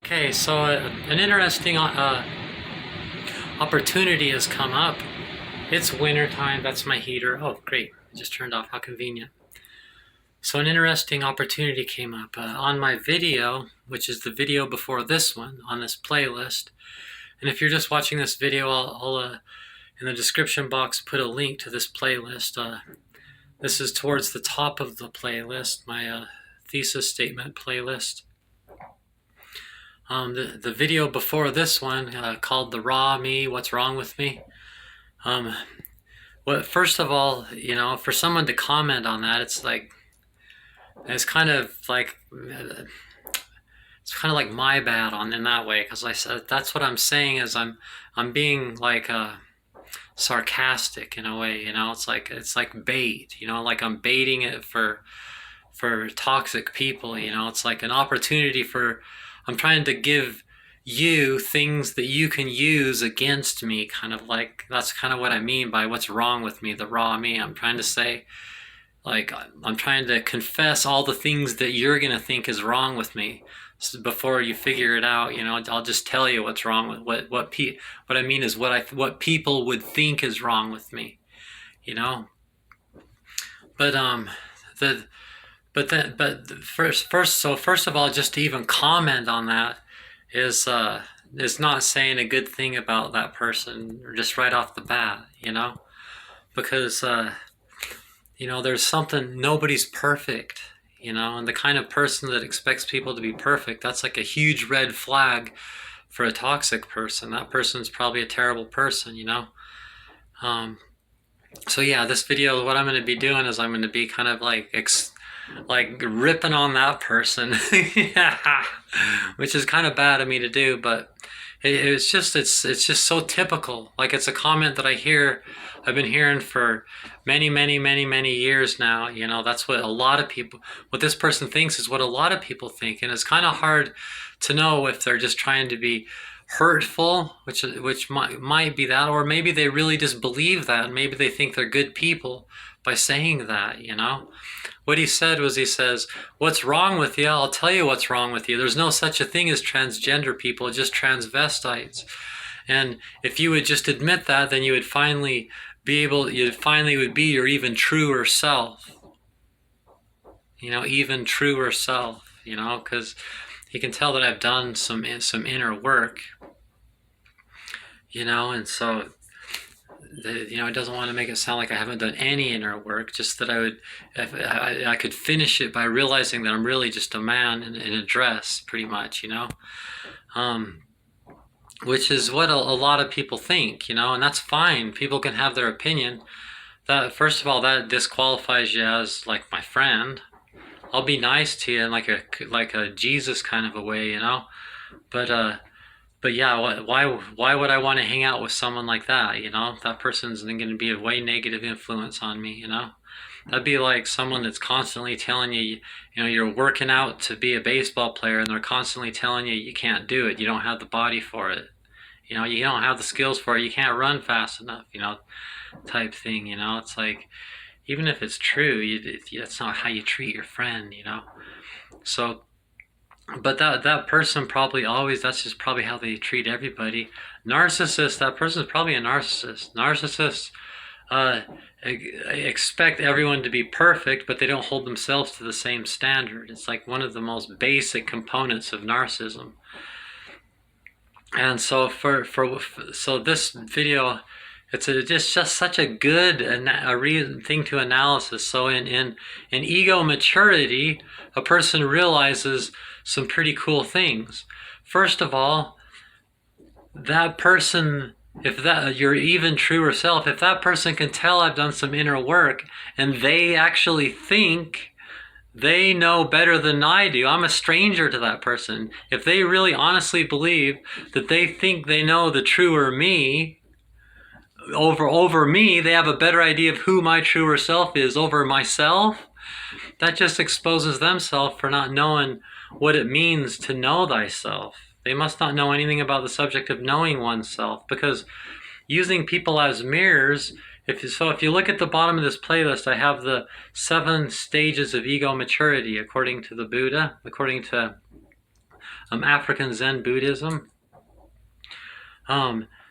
Okay, so an interesting opportunity has come up. It's winter time. That's my heater. Oh, great. I just turned off. How convenient. So an interesting opportunity came up on my video, which is the video before this one on this playlist. And if you're just watching this video, I'll in the description box put a link to this playlist. This is towards the top of the playlist, my thesis statement playlist. The video before this one called "The Raw Me, What's Wrong with Me." First of all, for someone to comment on that, it's kind of like my bad in that way, because I said that's what I'm saying is I'm being like sarcastic in a way. It's like bait. Like I'm baiting it for toxic people. It's like an opportunity for. I'm trying to give you things that you can use against me, kind of like, that's kind of what I mean by what's wrong with me, the raw me. I'm trying to say, like, I'm trying to confess all the things that you're going to think is wrong with me. So before you figure it out, I'll just tell you what's wrong with what I mean is what people would think is wrong with me, But first of all, just to even comment on that is not saying a good thing about that person just right off the bat, because there's something, nobody's perfect, and the kind of person that expects people to be perfect, that's like a huge red flag for a toxic person. That person's probably a terrible person, So yeah, this video, what I'm going to be doing is I'm going to be kind of like ripping on that person, which is kind of bad of me to do, but it's just so typical. Like, it's a comment that I've been hearing for many years now. That's what a lot of people, what this person thinks is what a lot of people think, and it's kind of hard to know if they're just trying to be hurtful, which might be that, or maybe they really just believe that, and maybe they think they're good people by saying that. What he said was, he says, "What's wrong with you? I'll tell you what's wrong with you. There's no such a thing as transgender people, just transvestites. And if you would just admit that, then you would finally would be your even truer self. Even truer self, because he can tell that I've done some inner work, and so it doesn't want to make it sound like I haven't done any inner work, just that I could finish it by realizing that I'm really just a man in a dress, pretty much, which is what a lot of people think, and that's fine. People can have their opinion. That, first of all, that disqualifies you as like my friend. I'll be nice to you in like a Jesus kind of a way, But yeah, why would I want to hang out with someone like that? That person's going to be a way negative influence on me. That'd be like someone that's constantly telling you, you're working out to be a baseball player, and they're constantly telling you you can't do it. You don't have the body for it. You don't have the skills for it. You can't run fast enough. Type thing. It's like, even if it's true, that's not how you treat your friend. So. But that person probably always, that's just probably how they treat everybody. Narcissist, that person's probably a narcissist. Narcissists expect everyone to be perfect, but they don't hold themselves to the same standard. It's like one of the most basic components of narcissism. And so so this video, it's just such a good thing to analysis. So in ego maturity, a person realizes some pretty cool things. First of all, that person, if that your even truer self, if that person can tell I've done some inner work, and they actually think they know better than I do, I'm a stranger to that person. If they really honestly believe that they think they know the truer me, over me, they have a better idea of who my truer self is over myself, that just exposes themselves for not knowing what it means to know thyself. They must not know anything about the subject of knowing oneself, because using people as mirrors, if you look at the bottom of this playlist, I have the 7 stages of ego maturity according to the Buddha, according to African Zen Buddhism.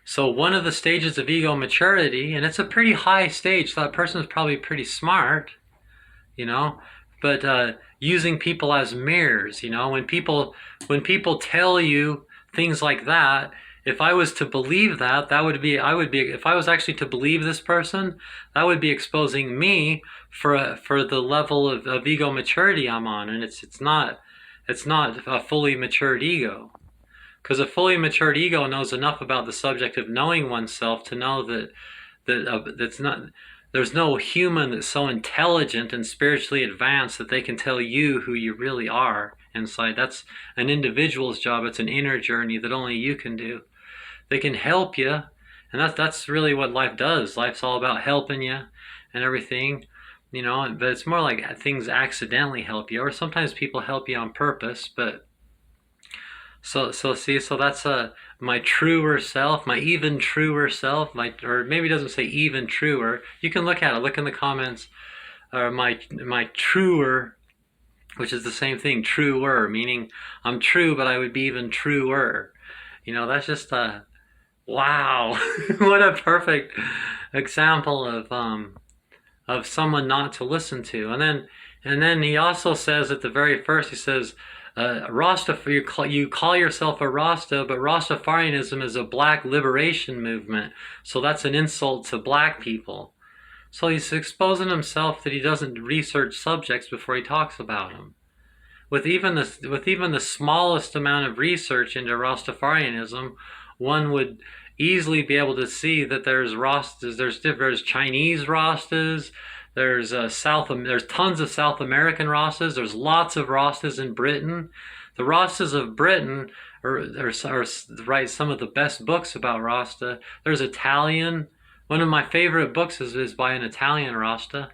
So one of the stages of ego maturity, and it's a pretty high stage, so that person is probably pretty smart, you know, but using people as mirrors, when people tell you things like that, if I was to believe that, if I was actually to believe this person, that would be exposing me for the level of ego maturity I'm on, and it's not a fully matured ego. Because a fully matured ego knows enough about the subject of knowing oneself to know that's not there's no human that's so intelligent and spiritually advanced that they can tell you who you really are inside. That's an individual's job. It's an inner journey that only you can do. They can help you, and that's really what life does. Life's all about helping you and everything, but it's more like things accidentally help you, or sometimes people help you on purpose. But so that's my truer self, my even truer self, or maybe it doesn't say even truer. You can look at it, look in the comments, or my truer, which is the same thing, truer, meaning I'm true, but I would be even truer. That's just wow, what a perfect example of someone not to listen to. And then he also says at the very first, he says, you call yourself a Rasta, but Rastafarianism is a black liberation movement. So that's an insult to black people. So he's exposing himself that he doesn't research subjects before he talks about them. With even the smallest amount of research into Rastafarianism, one would easily be able to see that there's Rastas, there's Chinese Rastas, there's tons of South American Rastas, there's lots of Rastas in Britain. The Rastas of Britain write some of the best books about Rasta. There's Italian. One of my favorite books is by an Italian Rasta.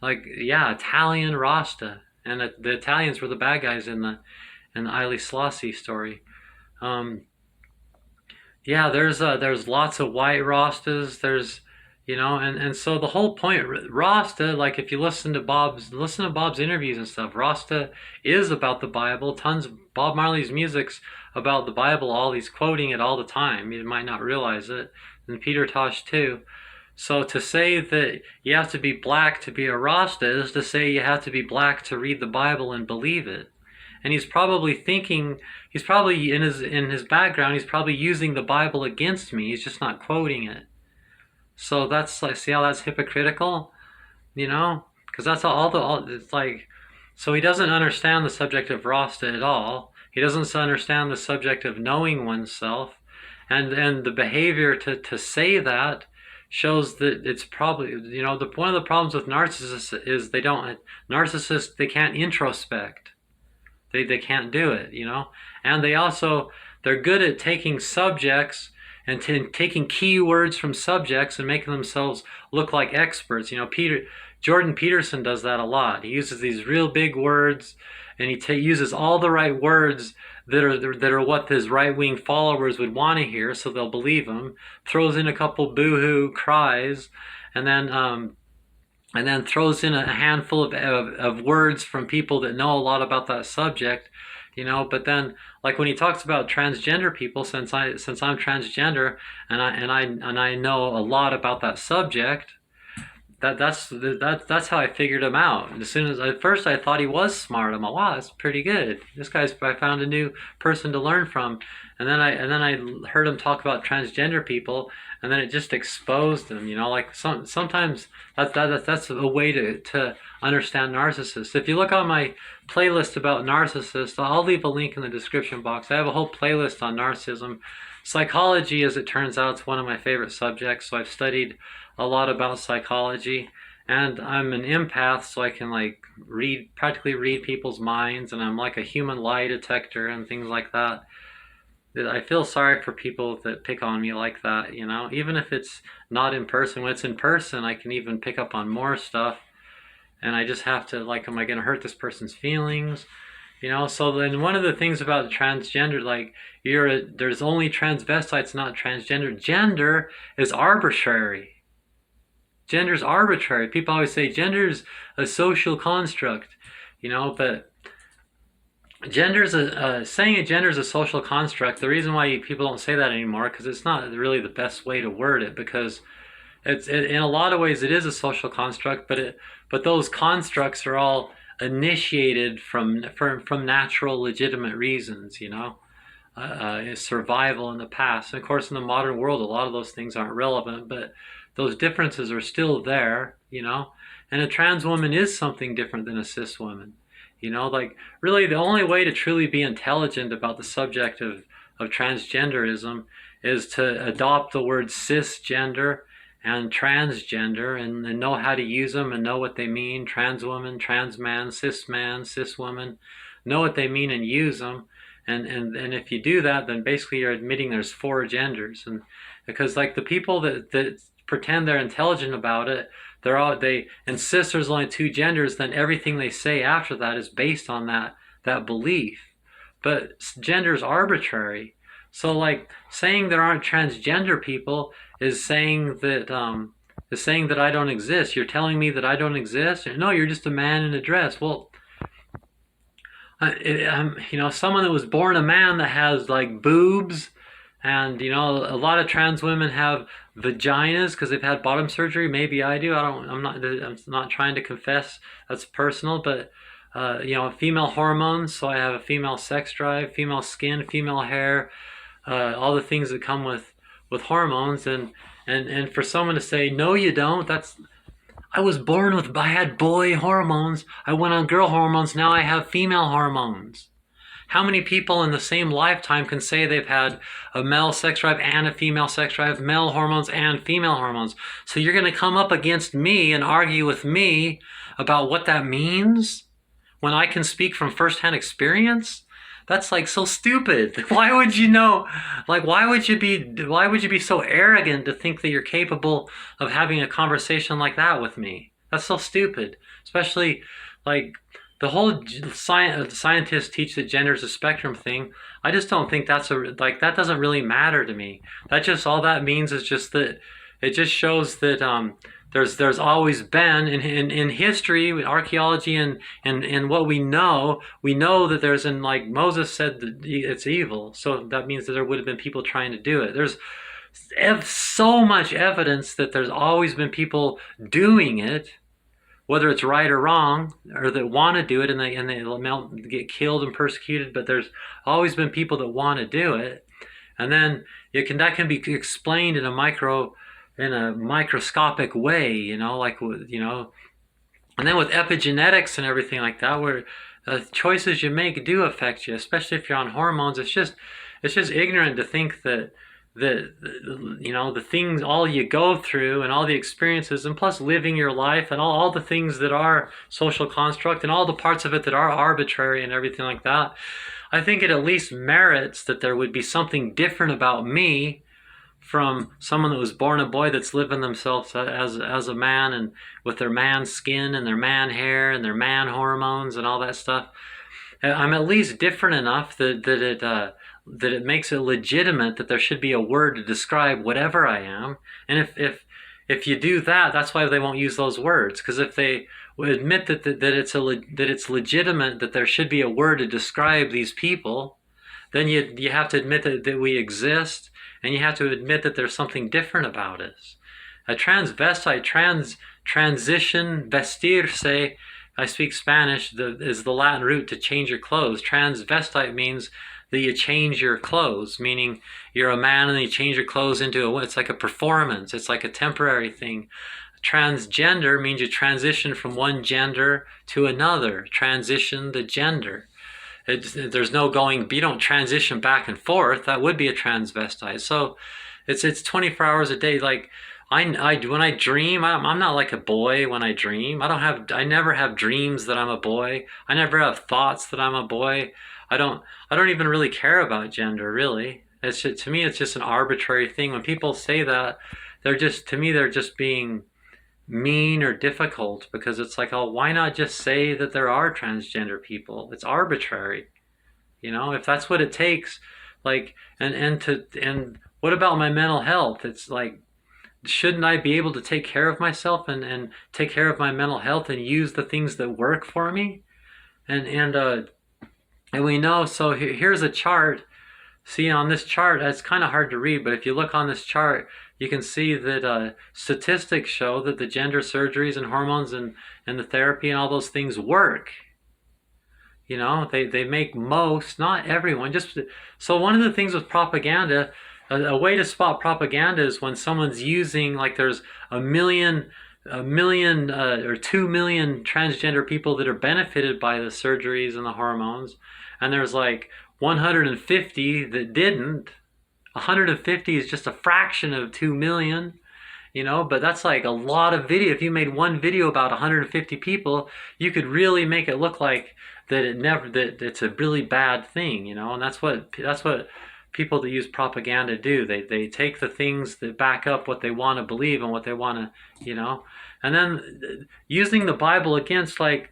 Italian Rasta. And the Italians were the bad guys in the Haile Selassie story. There's lots of white Rastas. There's, and so the whole point, Rasta, like if you listen to Bob's interviews and stuff, Rasta is about the Bible. Bob Marley's music's about the Bible. He's quoting it all the time. You might not realize it. And Peter Tosh too. So to say that you have to be black to be a Rasta is to say you have to be black to read the Bible and believe it. And he's probably in his background, he's probably using the Bible against me. He's just not quoting it. So that's like, see how that's hypocritical, because that's it's like, so he doesn't understand the subject of Rasta at all. He doesn't understand the subject of knowing oneself, and the behavior to say that shows that it's probably, one of the problems with narcissists is they can't introspect. They can't do it, and they're good at taking subjects and taking keywords from subjects and making themselves look like experts. Jordan Peterson does that a lot. He uses these real big words, and he uses all the right words that are what his right-wing followers would want to hear, so they'll believe him. Throws in a couple boo-hoo cries, and then throws in a handful of words from people that know a lot about that subject, But then, like when he talks about transgender people, since I'm transgender and I know a lot about that subject, that's how I figured him out. And at first I thought he was smart. I'm like, wow, that's pretty good. I found a new person to learn from. And then I heard him talk about transgender people, and then it just exposed him. Sometimes that's a way to understand narcissists. If you look on my playlist about narcissists, I'll leave a link in the description box. I have a whole playlist on narcissism. Psychology, as it turns out, is one of my favorite subjects, so I've studied a lot about psychology, and I'm an empath, so I can practically read people's minds, and I'm like a human lie detector and things like that. I feel sorry for people that pick on me like that, even if it's not in person. When it's in person, I can even pick up on more stuff, and I just have to, am I going to hurt this person's feelings? So then one of the things about transgender, there's only transvestites, not transgender. Gender is arbitrary. Gender's arbitrary. People always say gender's a social construct, but saying a gender is a social construct. The reason why people don't say that anymore, because it's not really the best way to word it, because in a lot of ways it is a social construct, but those constructs are all initiated from natural, legitimate reasons. Survival in the past. And of course, in the modern world, a lot of those things aren't relevant, but those differences are still there. And a trans woman is something different than a cis woman. Like really, the only way to truly be intelligent about the subject of transgenderism is to adopt the word cisgender and transgender and know how to use them and know what they mean. Trans woman, trans man, cis woman, know what they mean and use them. And if you do that, then basically you're admitting there's four genders. And because like the people that pretend they're intelligent about it, they insist there's only two genders, then everything they say after that is based on that belief. But gender is arbitrary. So like saying there aren't transgender people is saying that I don't exist. You're telling me that I don't exist? No, you're just a man in a dress. Well, someone that was born a man that has like boobs, and a lot of trans women have vaginas because they've had bottom surgery. Maybe I do. I'm not trying to confess. That's personal, but female hormones. So I have a female sex drive, female skin, female hair, all the things that come with hormones, and for someone to say no, you don't. I had boy hormones. I went on girl hormones. Now I have female hormones. How many people in the same lifetime can say they've had a male sex drive and a female sex drive, male hormones and female hormones? So you're going to come up against me and argue with me about what that means when I can speak from firsthand experience? That's like so stupid. Why would you know? Like, why would you be so arrogant to think that you're capable of having a conversation like that with me? That's so stupid. Especially like the whole scientists teach that gender is a spectrum thing. I just don't think that doesn't really matter to me. All that means is just that it just shows that there's always been in history, archaeology, and what we know that there's, and like Moses said that it's evil. So that means that there would have been people trying to do it. There's so much evidence that there's always been people doing it, whether it's right or wrong, or that want to do it and they get killed and persecuted. But there's always been people that want to do it, and then that can be explained in a microscopic way, and then with epigenetics and everything like that, where choices you make do affect you, especially if you're on hormones. It's just ignorant to think that the things, all you go through and all the experiences, and plus living your life and all the things that are social construct and all the parts of it that are arbitrary and everything like that, I think it at least merits that there would be something different about me from someone that was born a boy that's living themselves as a man and with their man skin and their man hair and their man hormones and all that stuff. I'm at least different enough that it makes it legitimate that there should be a word to describe whatever I am. And if you do that, that's why they won't use those words. Because if they would admit that it's legitimate that there should be a word to describe these people, then you have to admit that we exist, and you have to admit that there's something different about us. A transvestite, transition, vestirse, I speak Spanish, is the Latin root to change your clothes. Transvestite means that you change your clothes, meaning you're a man and you change your clothes into it's like a performance. It's like a temporary thing. Transgender means you transition from one gender to another. Transition the gender. There's no going, you don't transition back and forth. That would be a transvestite. So it's 24 hours a day. Like when I dream, I'm not like a boy when I dream. I never have dreams that I'm a boy. I never have thoughts that I'm a boy. I don't even really care about gender, really. To me, it's just an arbitrary thing. When people say that, they're just being mean or difficult, because it's like, oh, why not just say that there are transgender people? It's arbitrary, if that's what it takes. Like, and what about my mental health? It's like, shouldn't I be able to take care of myself and take care of my mental health and use the things that work for me? And And we know, so here's a chart. See, on this chart, it's kind of hard to read, but if you look on this chart, you can see that statistics show that the gender surgeries and hormones and the therapy and all those things work. You know, they make most, not everyone. Just so one of the things with propaganda, a way to spot propaganda is when someone's using, like, there's a million or 2 million transgender people that are benefited by the surgeries and the hormones, and there's like 150 that didn't. 150 is just a fraction of 2 million, you know, but that's like a lot of video. If you made one video about 150 people, you could really make it look like that it's a really bad thing, you know. And that's what people that use propaganda do. They take the things that back up what they want to believe and what they want to, you know. And then using the Bible against, like,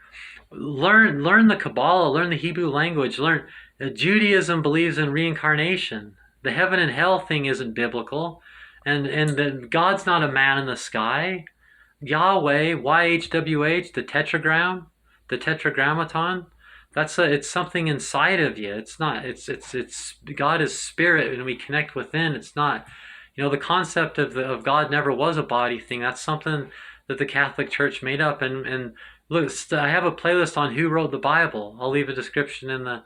learn the Kabbalah, learn the Hebrew language, learn Judaism believes in reincarnation. The heaven and hell thing isn't biblical, and God's not a man in the sky. Yahweh, YHWH, the tetragram, the tetragrammaton. It's something inside of you. It's not. It's God is spirit, and we connect within. It's not. You know, the concept of God never was a body thing. That's something that the Catholic Church made up. And look, I have a playlist on who wrote the Bible. I'll leave a description in the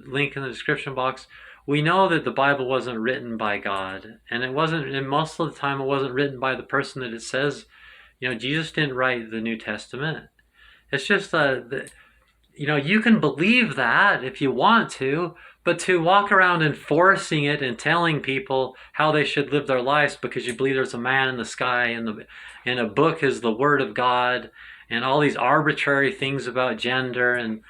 link in the description box. We know that the Bible wasn't written by God, and it wasn't. And most of the time, it wasn't written by the person that it says. You know, Jesus didn't write the New Testament. It's just you know, you can believe that if you want to, but to walk around enforcing it and telling people how they should live their lives because you believe there's a man in the sky and a book is the Word of God, and all these arbitrary things about gender and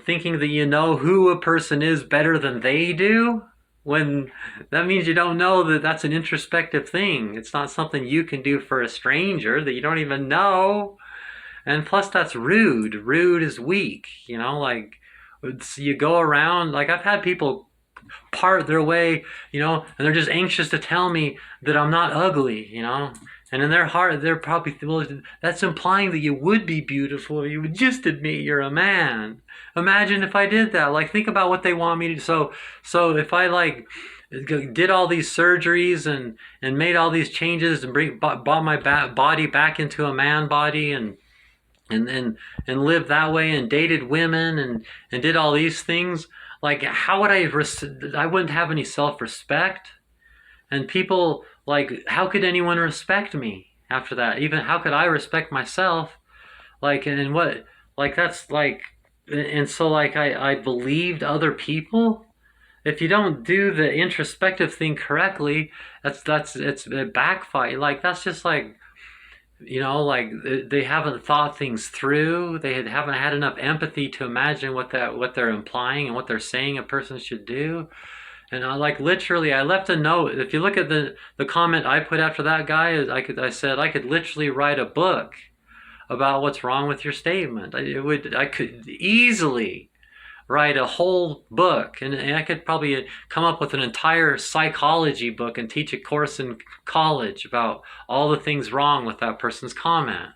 thinking that you know who a person is better than they do, when that means you don't know that that's an introspective thing. It's not something you can do for a stranger that you don't even know. And plus, that's rude. Rude is weak, you know, like, you go around, like, I've had people part their way, you know, and they're just anxious to tell me that I'm not ugly, you know, and in their heart, they're probably, well, that's implying that you would be beautiful if you would just admit you're a man. Imagine if I did that. Like, think about what they want me to do. So if I, like, did all these surgeries and made all these changes and brought my body back into a man body and lived that way and dated women and did all these things, like, how would I wouldn't have any self-respect. And people, like, how could anyone respect me after that? Even how could I respect myself? Like, and what, like, that's like, and so, like, I believed other people. If you don't do the introspective thing correctly, it's a backfire. Like, that's just like, you know, like, they haven't thought things through. They haven't had enough empathy to imagine what they're implying and what they're saying a person should do. And like, literally, I left a note. If you look at the comment I put after that guy, I said I could literally write a book about what's wrong with your statement. I could easily write a whole book, and I could probably come up with an entire psychology book and teach a course in college about all the things wrong with that person's comment.